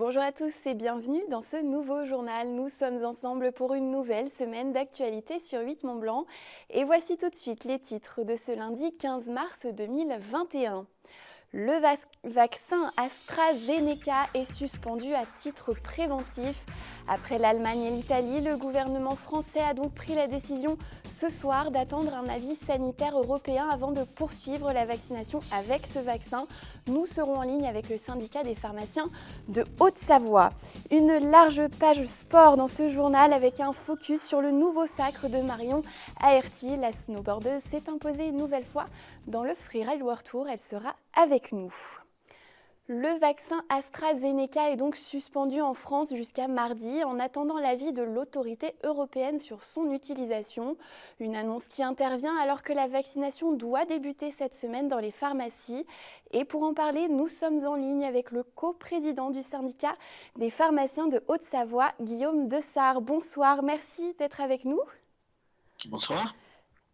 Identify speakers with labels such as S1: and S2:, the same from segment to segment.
S1: Bonjour à tous et bienvenue dans ce nouveau journal. Nous sommes ensemble pour une nouvelle semaine d'actualité sur 8 Mont-Blanc. Et voici tout de suite les titres de ce lundi 15 mars 2021. Le vaccin AstraZeneca est suspendu à titre préventif. Après l'Allemagne et l'Italie, le gouvernement français a donc pris la décision ce soir d'attendre un avis sanitaire européen avant de poursuivre la vaccination avec ce vaccin. Nous serons en ligne avec le syndicat des pharmaciens de Haute-Savoie. Une large page sport dans ce journal avec un focus sur le nouveau sacre de Marion Aerty. La snowboardeuse s'est imposée une nouvelle fois dans le Freeride World Tour. Elle sera avec nous. Le vaccin AstraZeneca est donc suspendu en France jusqu'à mardi en attendant l'avis de l'autorité européenne sur son utilisation. Une annonce qui intervient alors que la vaccination doit débuter cette semaine dans les pharmacies. Et pour en parler, nous sommes en ligne avec le coprésident du syndicat des pharmaciens de Haute-Savoie, Guillaume Dessart. Bonsoir, merci d'être avec nous.
S2: Bonsoir.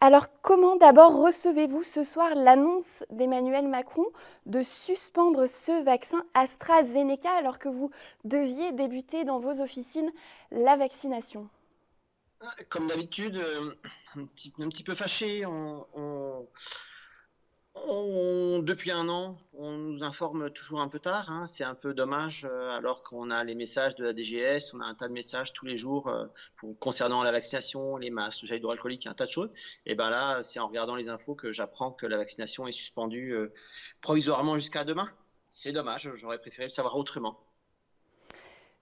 S1: Alors, comment d'abord recevez-vous ce soir l'annonce d'Emmanuel Macron de suspendre ce vaccin AstraZeneca alors que vous deviez débuter dans vos officines la vaccination ?
S2: Comme d'habitude, un petit peu fâché. Depuis un an, on nous informe toujours un peu tard. C'est un peu dommage, alors qu'on a les messages de la DGS, on a un tas de messages tous les jours concernant la vaccination, les masques, le gel hydroalcoolique, un tas de choses. Et bien là, c'est en regardant les infos que j'apprends que la vaccination est suspendue provisoirement jusqu'à demain. C'est dommage, j'aurais préféré le savoir autrement.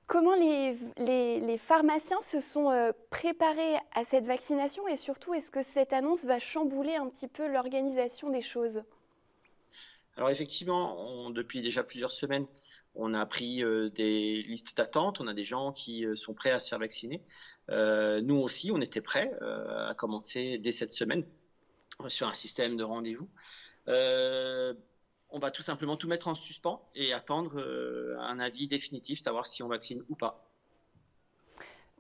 S1: Comment les pharmaciens se sont préparés à cette vaccination et surtout, est-ce que cette annonce va chambouler un petit peu l'organisation des choses ?
S2: Alors effectivement, depuis déjà plusieurs semaines, on a pris des listes d'attente, on a des gens qui sont prêts à se faire vacciner. Nous aussi, on était prêts à commencer dès cette semaine sur un système de rendez-vous. On va tout simplement tout mettre en suspens et attendre un avis définitif, savoir si on vaccine ou pas.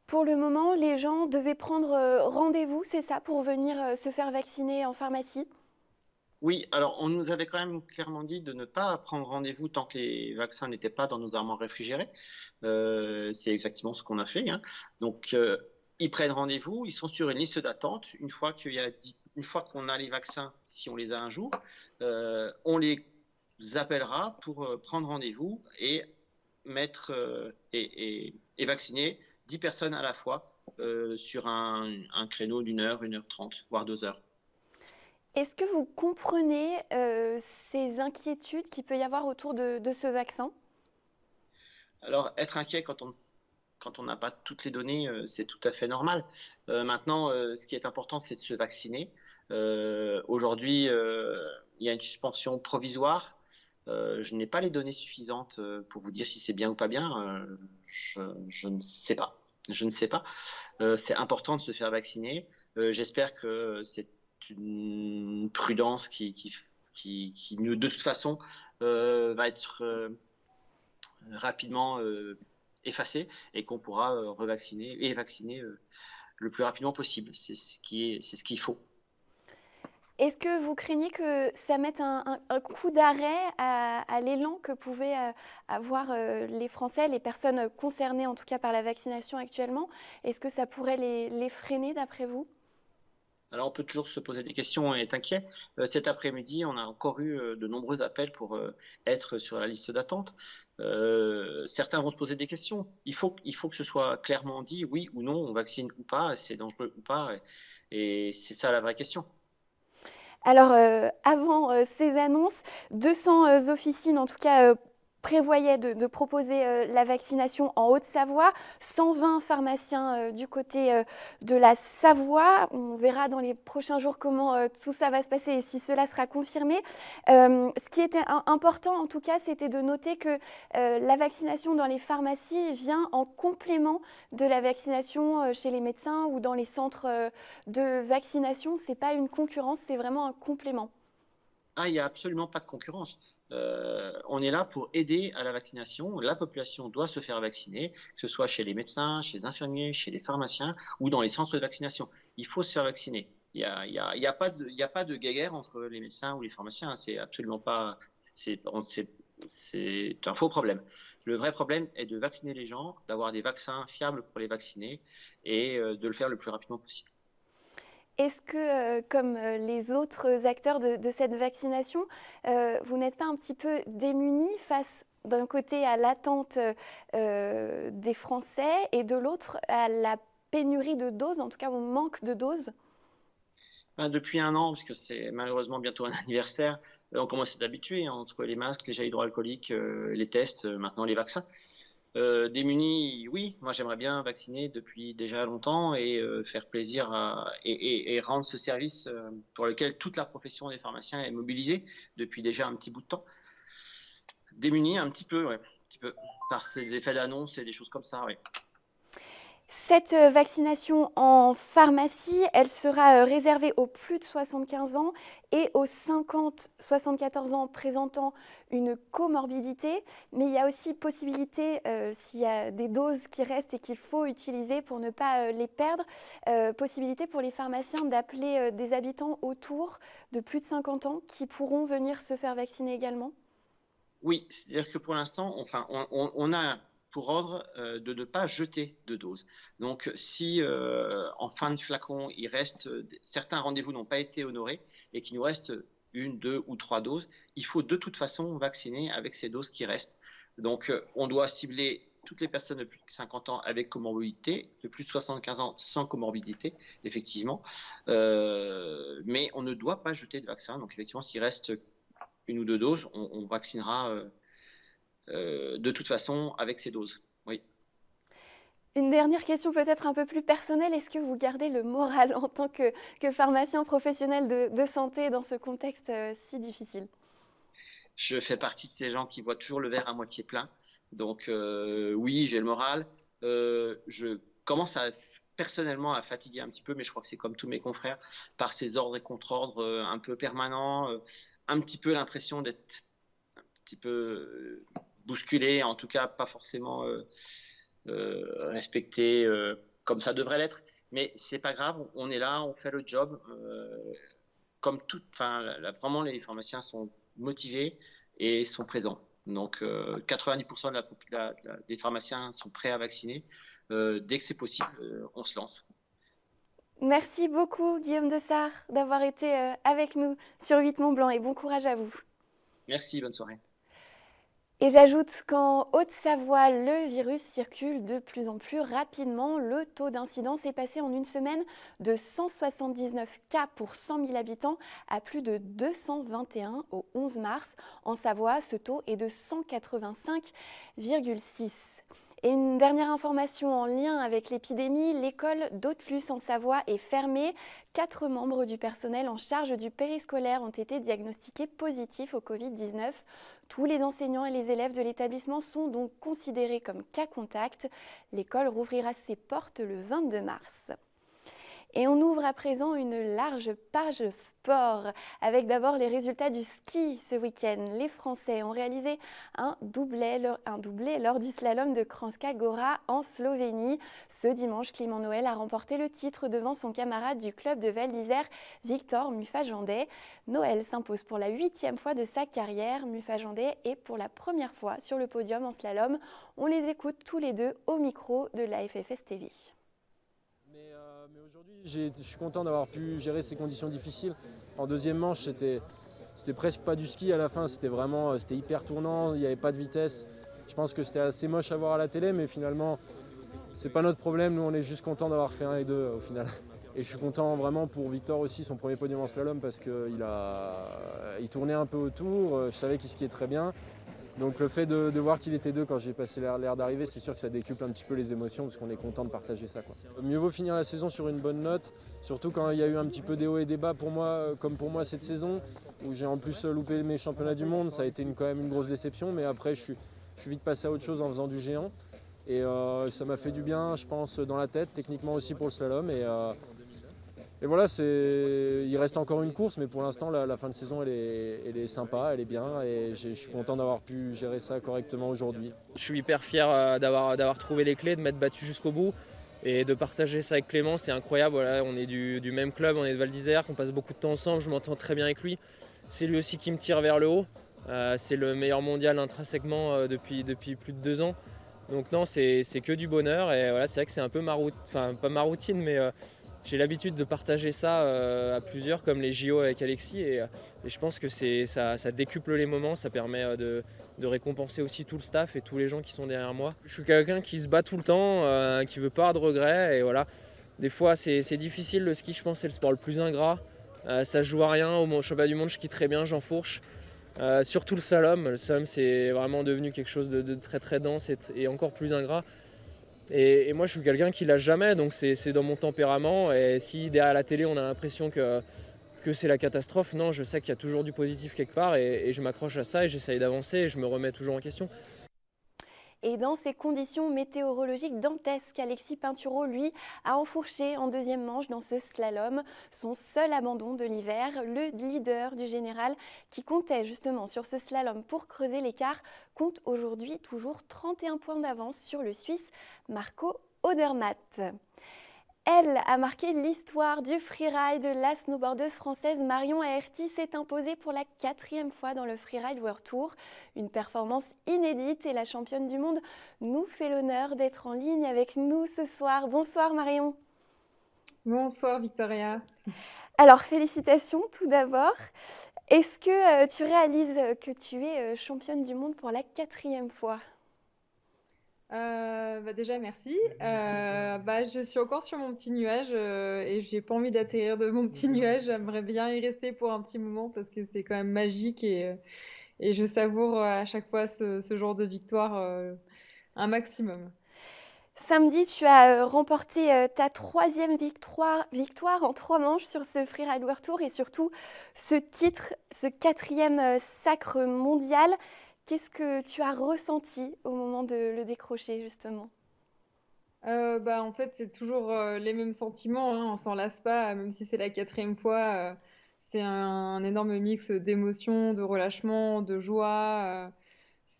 S1: Pour le moment, les gens devaient prendre rendez-vous, c'est ça, pour venir se faire vacciner en pharmacie ?
S2: Oui, alors on nous avait quand même clairement dit de ne pas prendre rendez-vous tant que les vaccins n'étaient pas dans nos armoires réfrigérées. C'est exactement ce qu'on a fait. Donc, ils prennent rendez-vous, ils sont sur une liste d'attente. Une fois qu'on a les vaccins, si on les a un jour, on les appellera pour prendre rendez-vous et mettre et vacciner 10 personnes à la fois sur un créneau d'1 heure, 1 heure 30, voire 2 heures.
S1: Est-ce que vous comprenez ces inquiétudes qu'il peut y avoir autour de ce vaccin ?
S2: Alors, être inquiet quand on n'a pas toutes les données, c'est tout à fait normal. Maintenant, ce qui est important, c'est de se vacciner. Aujourd'hui, il y a une suspension provisoire. Je n'ai pas les données suffisantes pour vous dire si c'est bien ou pas bien. Je ne sais pas. Je ne sais pas. C'est important de se faire vacciner. J'espère que c'est une prudence qui de toute façon, va être rapidement effacée et qu'on pourra revacciner et vacciner le plus rapidement possible. C'est ce qu'il faut.
S1: Est-ce que vous craignez que ça mette un coup d'arrêt à l'élan que pouvaient avoir les Français, les personnes concernées en tout cas par la vaccination actuellement ? Est-ce que ça pourrait les freiner d'après vous ?
S2: Alors on peut toujours se poser des questions et être inquiet. Cet après-midi, on a encore eu de nombreux appels pour être sur la liste d'attente. Certains vont se poser des questions. Il faut que ce soit clairement dit, oui ou non, on vaccine ou pas, c'est dangereux ou pas. Et c'est ça la vraie question.
S1: Alors, avant ces annonces, 200 officines, en tout cas, prévoyaient de proposer la vaccination en Haute-Savoie, 120 pharmaciens du côté de la Savoie. On verra dans les prochains jours comment tout ça va se passer et si cela sera confirmé. Ce qui était important, en tout cas, c'était de noter que la vaccination dans les pharmacies vient en complément de la vaccination chez les médecins ou dans les centres de vaccination. Ce n'est pas une concurrence, c'est vraiment un complément.
S2: Il n'y a absolument pas de concurrence. On est là pour aider à la vaccination. La population doit se faire vacciner, que ce soit chez les médecins, chez les infirmiers, chez les pharmaciens ou dans les centres de vaccination. Il faut se faire vacciner. Il y a pas de guerre entre les médecins ou les pharmaciens. C'est absolument pas. c'est un faux problème. Le vrai problème est de vacciner les gens, d'avoir des vaccins fiables pour les vacciner et de le faire le plus rapidement possible.
S1: Est-ce que, comme les autres acteurs de cette vaccination, vous n'êtes pas un petit peu démunis face, d'un côté, à l'attente des Français et de l'autre, à la pénurie de doses, en tout cas au manque de doses?
S2: Depuis un an, puisque c'est malheureusement bientôt un anniversaire, on commence à s'habituer entre les masques, les gels hydroalcooliques, les tests, maintenant les vaccins. Démunis, oui, moi j'aimerais bien vacciner depuis déjà longtemps et faire plaisir et rendre ce service pour lequel toute la profession des pharmaciens est mobilisée depuis déjà un petit bout de temps. Démunis un petit peu, ouais, un petit peu, par ces effets d'annonce et des choses comme ça, ouais.
S1: Cette vaccination en pharmacie, elle sera réservée aux plus de 75 ans et aux 50-74 ans présentant une comorbidité. Mais il y a aussi possibilité, s'il y a des doses qui restent et qu'il faut utiliser pour ne pas les perdre, possibilité pour les pharmaciens d'appeler des habitants autour de plus de 50 ans qui pourront venir se faire vacciner également.
S2: Oui, c'est-à-dire que pour l'instant, enfin, on a pour ordre de ne pas jeter de doses. Donc, si en fin de flacon, il reste certains rendez-vous n'ont pas été honorés et qu'il nous reste une, deux ou trois doses, il faut de toute façon vacciner avec ces doses qui restent. Donc, on doit cibler toutes les personnes de plus de 50 ans avec comorbidité, de plus de 75 ans sans comorbidité, effectivement. Mais on ne doit pas jeter de vaccin. Donc, effectivement, s'il reste une ou deux doses, on vaccinera de toute façon avec ces doses. Oui.
S1: Une dernière question peut-être un peu plus personnelle. Est-ce que vous gardez le moral en tant que pharmacien professionnel de santé dans ce contexte si difficile?
S2: Je fais partie de ces gens qui voient toujours le verre à moitié plein. Donc oui, j'ai le moral. Je commence personnellement à fatiguer un petit peu, mais je crois que c'est comme tous mes confrères, par ces ordres et contre-ordres un peu permanents, un petit peu l'impression d'être un petit peu bousculé, en tout cas pas forcément respecté comme ça devrait l'être. Mais c'est pas grave, on est là, on fait le job. Comme tout, enfin, vraiment, les pharmaciens sont motivés et sont présents. Donc, 90% des pharmaciens sont prêts à vacciner. Dès que c'est possible, on se lance.
S1: Merci beaucoup Guillaume Dessart d'avoir été avec nous sur 8 Mont Blanc et bon courage à vous.
S2: Merci, bonne soirée.
S1: Et j'ajoute qu'en Haute-Savoie, le virus circule de plus en plus rapidement. Le taux d'incidence est passé en une semaine de 179 cas pour 100 000 habitants à plus de 221 au 11 mars. En Savoie, ce taux est de 185,6. Et une dernière information en lien avec l'épidémie, l'école d'Autelus en Savoie est fermée. 4 membres du personnel en charge du périscolaire ont été diagnostiqués positifs au Covid-19. Tous les enseignants et les élèves de l'établissement sont donc considérés comme cas contact. L'école rouvrira ses portes le 22 mars. Et on ouvre à présent une large page sport avec d'abord les résultats du ski ce week-end. Les Français ont réalisé un doublé lors du slalom de Kranjska Gora en Slovénie. Ce dimanche, Clément Noël a remporté le titre devant son camarade du club de Val d'Isère, Victor Mufajandais. Noël s'impose pour la 8e fois de sa carrière. Mufajandais est pour la première fois sur le podium en slalom. On les écoute tous les deux au micro de la FFS TV.
S3: Mais aujourd'hui, je suis content d'avoir pu gérer ces conditions difficiles. En deuxième manche, c'était presque pas du ski à la fin, c'était hyper tournant, il n'y avait pas de vitesse. Je pense que c'était assez moche à voir à la télé, mais finalement, c'est pas notre problème. Nous, on est juste content d'avoir fait 1 et 2 au final. Et je suis content vraiment pour Victor aussi, son premier podium en slalom, parce qu'il tournait un peu autour, je savais qu'il skiait très bien. Donc le fait de voir qu'il était 2 quand j'ai passé l'air d'arrivée, c'est sûr que ça décuple un petit peu les émotions parce qu'on est content de partager ça, quoi. Mieux vaut finir la saison sur une bonne note, surtout quand il y a eu un petit peu des hauts et des bas pour moi, comme pour moi cette saison, où j'ai en plus loupé mes championnats du monde. Ça a été quand même une grosse déception, mais après je suis vite passé à autre chose en faisant du géant. Et ça m'a fait du bien, je pense, dans la tête, techniquement aussi pour le slalom. Et voilà, il reste encore une course, mais pour l'instant, la fin de saison, elle est sympa, elle est bien, et je suis content d'avoir pu gérer ça correctement aujourd'hui.
S4: Je suis hyper fier d'avoir trouvé les clés, de m'être battu jusqu'au bout, et de partager ça avec Clément, c'est incroyable. Voilà, on est du même club, on est de Val d'Isère, on passe beaucoup de temps ensemble, je m'entends très bien avec lui. C'est lui aussi qui me tire vers le haut. C'est le meilleur mondial intrinsèquement depuis plus de 2 ans. Donc non, c'est que du bonheur. Et voilà, c'est vrai que c'est un peu pas ma routine, mais j'ai l'habitude de partager ça à plusieurs, comme les JO avec Alexis. Et je pense que ça décuple les moments, ça permet de récompenser aussi tout le staff et tous les gens qui sont derrière moi. Je suis quelqu'un qui se bat tout le temps, qui veut pas avoir de regrets. Et voilà, des fois c'est difficile. Le ski, je pense, c'est le sport le plus ingrat. Ça se joue à rien. Au championnat du monde, je skie très bien, j'enfourche. Surtout le slalom. Le slalom, c'est vraiment devenu quelque chose de très très dense et encore plus ingrat. Et moi, je suis quelqu'un qui lâche jamais, donc c'est dans mon tempérament. Et si derrière la télé, on a l'impression que c'est la catastrophe, non, je sais qu'il y a toujours du positif quelque part et je m'accroche à ça et j'essaye d'avancer et je me remets toujours en question.
S1: Et dans ces conditions météorologiques dantesques, Alexis Pinturault, lui, a enfourché en deuxième manche dans ce slalom son seul abandon de l'hiver. Le leader du général, qui comptait justement sur ce slalom pour creuser l'écart, compte aujourd'hui toujours 31 points d'avance sur le Suisse Marco Odermatt. Elle a marqué l'histoire du freeride. La snowboardeuse française Marion Aerty s'est imposée pour la 4e fois dans le Freeride World Tour. Une performance inédite et la championne du monde nous fait l'honneur d'être en ligne avec nous ce soir. Bonsoir Marion.
S5: Bonsoir Victoria.
S1: Alors félicitations tout d'abord. Est-ce que tu réalises que tu es championne du monde pour la 4e fois ?
S5: Déjà merci. Je suis encore sur mon petit nuage et j'ai pas envie d'atterrir de mon petit nuage. J'aimerais bien y rester pour un petit moment parce que c'est quand même magique et je savoure à chaque fois ce genre de victoire un maximum.
S1: Samedi, tu as remporté ta 3e victoire en 3 manches sur ce Freeride World Tour et surtout ce titre, ce 4e sacre mondial. Qu'est-ce que tu as ressenti au moment de le décrocher, justement ?
S5: En fait, c'est toujours les mêmes sentiments, hein, on s'en lasse pas, même si c'est la 4e fois. C'est un énorme mix d'émotions, de relâchement, de joie.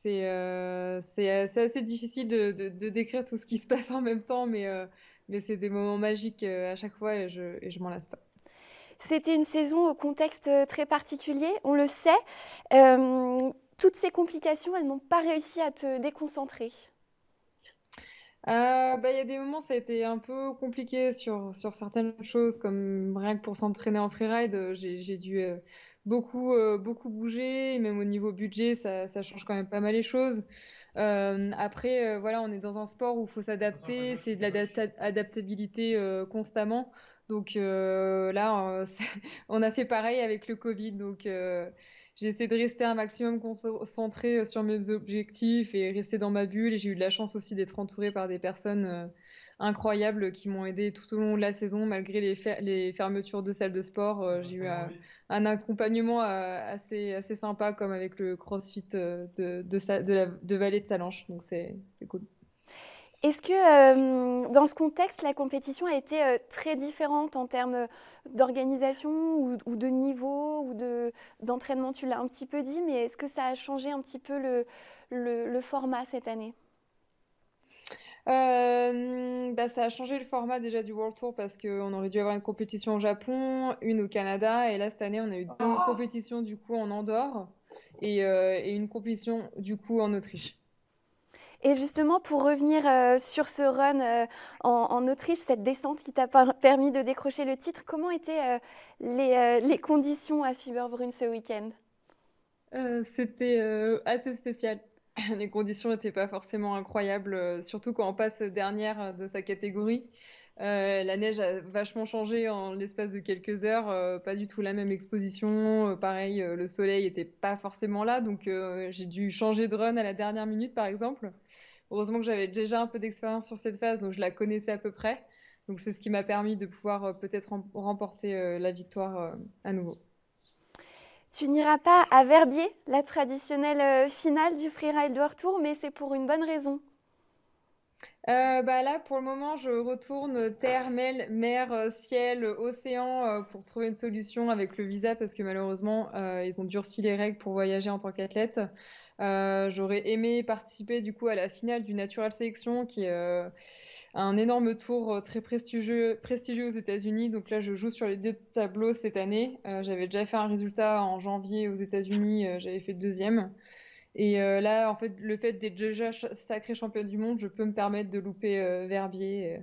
S5: C'est assez difficile de décrire tout ce qui se passe en même temps, mais c'est des moments magiques à chaque fois et je m'en lasse pas.
S1: C'était une saison au contexte très particulier, on le sait. Toutes ces complications, elles n'ont pas réussi à te déconcentrer.
S5: Il y a des moments, ça a été un peu compliqué sur certaines choses, comme rien que pour s'entraîner en freeride, j'ai dû beaucoup bouger, et même au niveau budget, ça change quand même pas mal les choses. Après, voilà, on est dans un sport où il faut s'adapter, c'est de l'adaptabilité constamment. Donc là, on a fait pareil avec le Covid, donc j'ai essayé de rester un maximum concentrée sur mes objectifs et rester dans ma bulle. Et j'ai eu de la chance aussi d'être entourée par des personnes incroyables qui m'ont aidée tout au long de la saison, malgré les fermetures de salles de sport. J'ai eu un accompagnement assez sympa, comme avec le CrossFit de Vallée de Salanches. Donc c'est cool.
S1: Est-ce que dans ce contexte, la compétition a été très différente en termes d'organisation ou de niveau ou d'entraînement? Tu l'as un petit peu dit, mais est-ce que ça a changé un petit peu le format cette année?
S5: Ça a changé le format déjà du World Tour parce qu'on aurait dû avoir une compétition au Japon, une au Canada, et là cette année on a eu 2 compétitions du coup en Andorre et une compétition du coup en Autriche.
S1: Et justement, pour revenir sur ce run en Autriche, cette descente qui t'a permis de décrocher le titre, comment étaient les conditions à Fieberbrunn ce week-end?
S5: C'était assez spécial. Les conditions n'étaient pas forcément incroyables, surtout quand on passe dernière de sa catégorie. La neige a vachement changé en l'espace de quelques heures, pas du tout la même exposition. Pareil, le soleil était pas forcément là, donc j'ai dû changer de run à la dernière minute, par exemple. Heureusement que j'avais déjà un peu d'expérience sur cette phase, donc je la connaissais à peu près. Donc c'est ce qui m'a permis de pouvoir peut-être remporter la victoire à nouveau.
S1: Tu n'iras pas à Verbier, la traditionnelle finale du Freeride World Tour, mais c'est pour une bonne raison.
S5: Là, pour le moment, je retourne terre, mer, ciel, océan pour trouver une solution avec le visa parce que malheureusement, ils ont durci les règles pour voyager en tant qu'athlète. J'aurais aimé participer du coup à la finale du Natural Selection qui est un énorme tour très prestigieux aux États-Unis. Donc là, je joue sur les 2 tableaux cette année. J'avais déjà fait un résultat en janvier aux États-Unis, j'avais fait 2e. Et là, en fait, le fait d'être déjà sacrée championne du monde, je peux me permettre de louper Verbier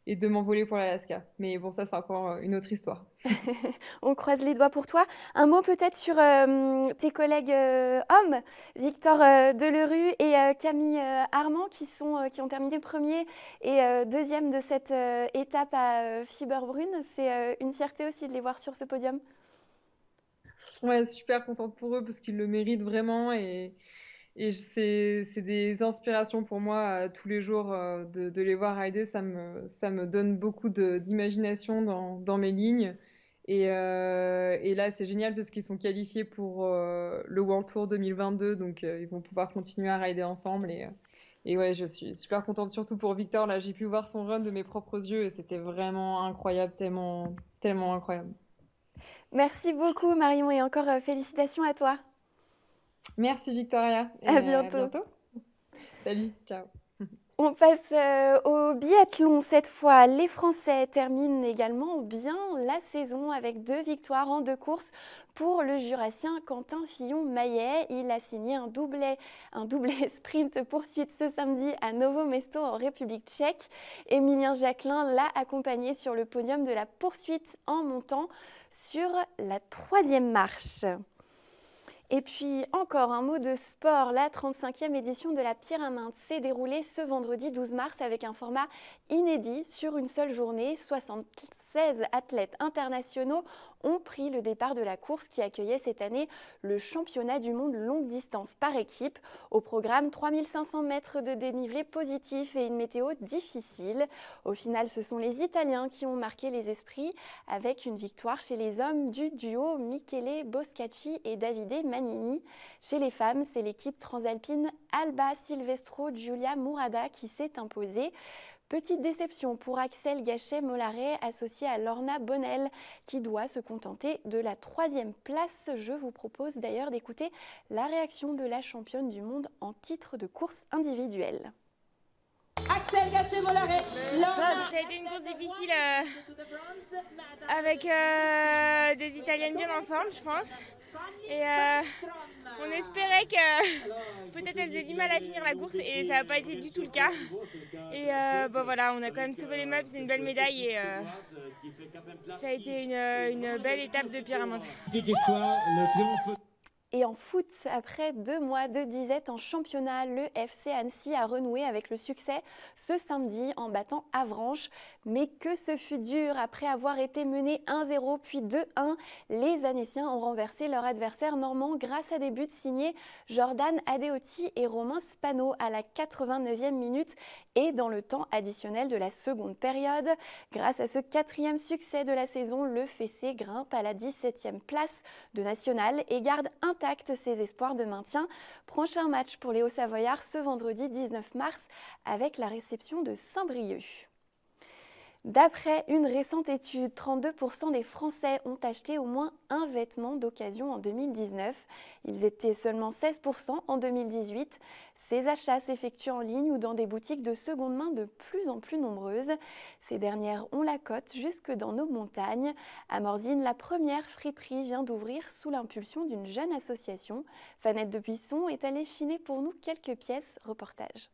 S5: et de m'envoler pour l'Alaska. Mais bon, ça, c'est encore une autre histoire.
S1: On croise les doigts pour toi. Un mot peut-être sur tes collègues hommes, Victor Delerue et Camille Armand, qui ont terminé premier et deuxième de cette étape à Fiberbrunn. C'est une fierté aussi de les voir sur ce podium.
S5: Ouais, super contente pour eux parce qu'ils le méritent vraiment et c'est des inspirations pour moi tous les jours de les voir rider. Ça me donne beaucoup d'imagination dans mes lignes. Et là, c'est génial parce qu'ils sont qualifiés pour le World Tour 2022, donc ils vont pouvoir continuer à rider ensemble. Et ouais, je suis super contente, surtout pour Victor. Là, j'ai pu voir son run de mes propres yeux et c'était vraiment incroyable, tellement, tellement incroyable.
S1: Merci beaucoup Marion et encore félicitations à toi.
S5: Merci Victoria et
S1: À
S5: à
S1: bientôt.
S5: bientôt. Salut, ciao.
S1: On passe au biathlon cette fois. Les Français terminent également bien la saison avec 2 victoires en 2 courses pour le Jurassien Quentin Fillon-Maillet. Il a signé un doublé sprint poursuite ce samedi à Novo Mesto en République tchèque. Émilien Jacquelin l'a accompagné sur le podium de la poursuite en montant sur la 3e marche. Et puis encore un mot de sport, la 35e édition de la Pyramide s'est déroulée ce vendredi 12 mars avec un format inédit sur une seule journée. 76 athlètes internationaux ont pris le départ de la course qui accueillait cette année le championnat du monde longue distance par équipe. Au programme, 3500 mètres de dénivelé positif et une météo difficile. Au final, ce sont les Italiens qui ont marqué les esprits avec une victoire chez les hommes du duo Michele Boscacci et Davide Manini. Chez les femmes, c'est l'équipe transalpine Alba Silvestro Giulia Murada qui s'est imposée. Petite déception pour Axel Gachet-Mollaret, associé à Lorna Bonnel, qui doit se contenter de la 3e place. Je vous propose d'ailleurs d'écouter la réaction de la championne du monde en titre de course individuelle.
S6: Axel Gachet-Mollaret,
S7: Ça a été une course difficile avec des Italiennes bien en forme, je pense. Et on espérait que peut-être elles aient du mal à finir la course et ça n'a pas été du tout le cas. Et voilà, on a quand même sauvé les meubles, c'est une belle médaille et ça a été une belle étape de pyramide.
S1: Et en foot, après 2 mois de disette en championnat, le FC Annecy a renoué avec le succès ce samedi en battant Avranches. Mais que ce fut dur, après avoir été mené 1-0 puis 2-1, les Annéciens ont renversé leur adversaire normand grâce à des buts signés Jordan Adeoti et Romain Spano à la 89e minute et dans le temps additionnel de la seconde période. Grâce à ce 4e succès de la saison, le FC grimpe à la 17e place de national et garde intact ses espoirs de maintien. Prochain match pour les Hauts-Savoyards ce vendredi 19 mars avec la réception de Saint-Brieuc. D'après une récente étude, 32% des Français ont acheté au moins un vêtement d'occasion en 2019. Ils étaient seulement 16% en 2018. Ces achats s'effectuent en ligne ou dans des boutiques de seconde main de plus en plus nombreuses. Ces dernières ont la cote jusque dans nos montagnes. À Morzine, la première friperie vient d'ouvrir sous l'impulsion d'une jeune association. Fanette de Buisson est allée chiner pour nous quelques pièces. Reportage.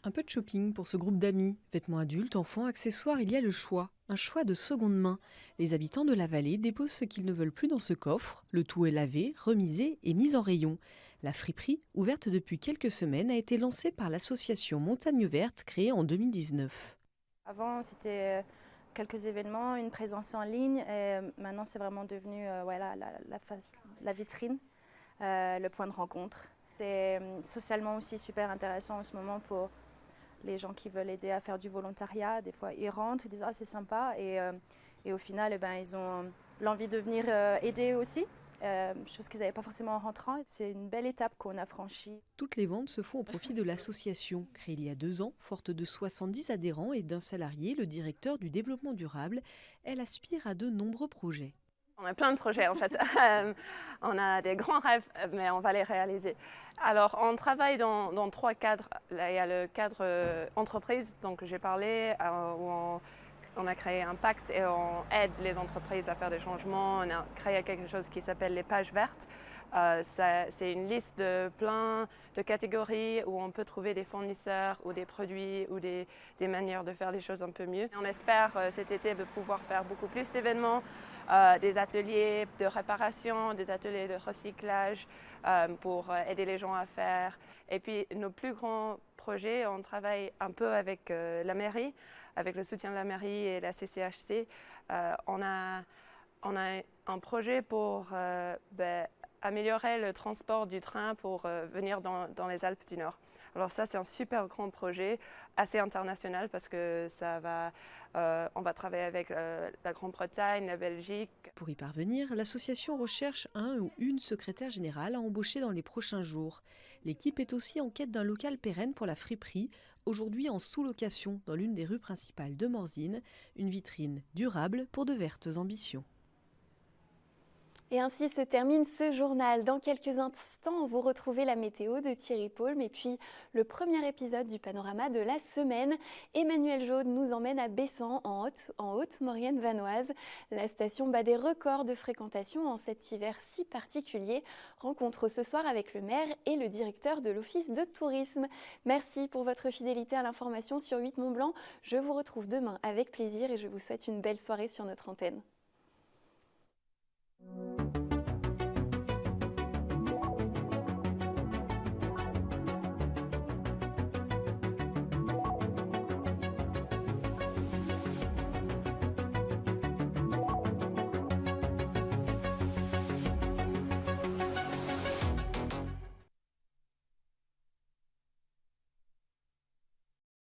S8: Un peu de shopping pour ce groupe d'amis. Vêtements adultes, enfants, accessoires, il y a le choix. Un choix de seconde main. Les habitants de la vallée déposent ce qu'ils ne veulent plus dans ce coffre. Le tout est lavé, remisé et mis en rayon. La friperie, ouverte depuis quelques semaines, a été lancée par l'association Montagne Verte, créée en 2019.
S9: Avant, c'était quelques événements, une présence en ligne. Et maintenant, c'est vraiment devenu la vitrine, le point de rencontre. C'est socialement aussi super intéressant en ce moment pour les gens qui veulent aider à faire du volontariat. Des fois, ils rentrent, ils disent « Ah, c'est sympa » et au final, ils ont l'envie de venir aider aussi, chose qu'ils n'avaient pas forcément en rentrant. C'est une belle étape qu'on a franchie.
S8: Toutes les ventes se font au profit de l'association. Créée il y a 2 ans, forte de 70 adhérents et d'un salarié, le directeur du développement durable, elle aspire à de nombreux projets.
S10: On a plein de projets en fait. On a des grands rêves, mais on va les réaliser. Alors, on travaille dans 3 cadres. Là, il y a le cadre entreprise, dont j'ai parlé, où on a créé un pacte et on aide les entreprises à faire des changements. On a créé quelque chose qui s'appelle les pages vertes. C'est une liste de plein de catégories où on peut trouver des fournisseurs ou des produits ou des manières de faire les choses un peu mieux. On espère cet été de pouvoir faire beaucoup plus d'événements, des ateliers de réparation, des ateliers de recyclage pour aider les gens à faire. Et puis nos plus grands projets, on travaille un peu avec la mairie, avec le soutien de la mairie et la CCHC. On a un projet pour améliorer le transport du train pour venir dans les Alpes du Nord. Alors ça, c'est un super grand projet, assez international parce que on va travailler avec la Grande-Bretagne, la Belgique.
S8: Pour y parvenir, l'association recherche un ou une secrétaire générale à embaucher dans les prochains jours. L'équipe est aussi en quête d'un local pérenne pour la friperie, aujourd'hui en sous-location dans l'une des rues principales de Morzine, une vitrine durable pour de vertes ambitions.
S1: Et ainsi se termine ce journal. Dans quelques instants, vous retrouvez la météo de Thierry Paulme et puis le premier épisode du panorama de la semaine. Emmanuel Jaude nous emmène à Bessan, en Haute-Maurienne vanoise. La station bat des records de fréquentation en cet hiver si particulier. Rencontre ce soir avec le maire et le directeur de l'Office de tourisme. Merci pour votre fidélité à l'information sur 8 Mont Blanc. Je vous retrouve demain avec plaisir et je vous souhaite une belle soirée sur notre antenne.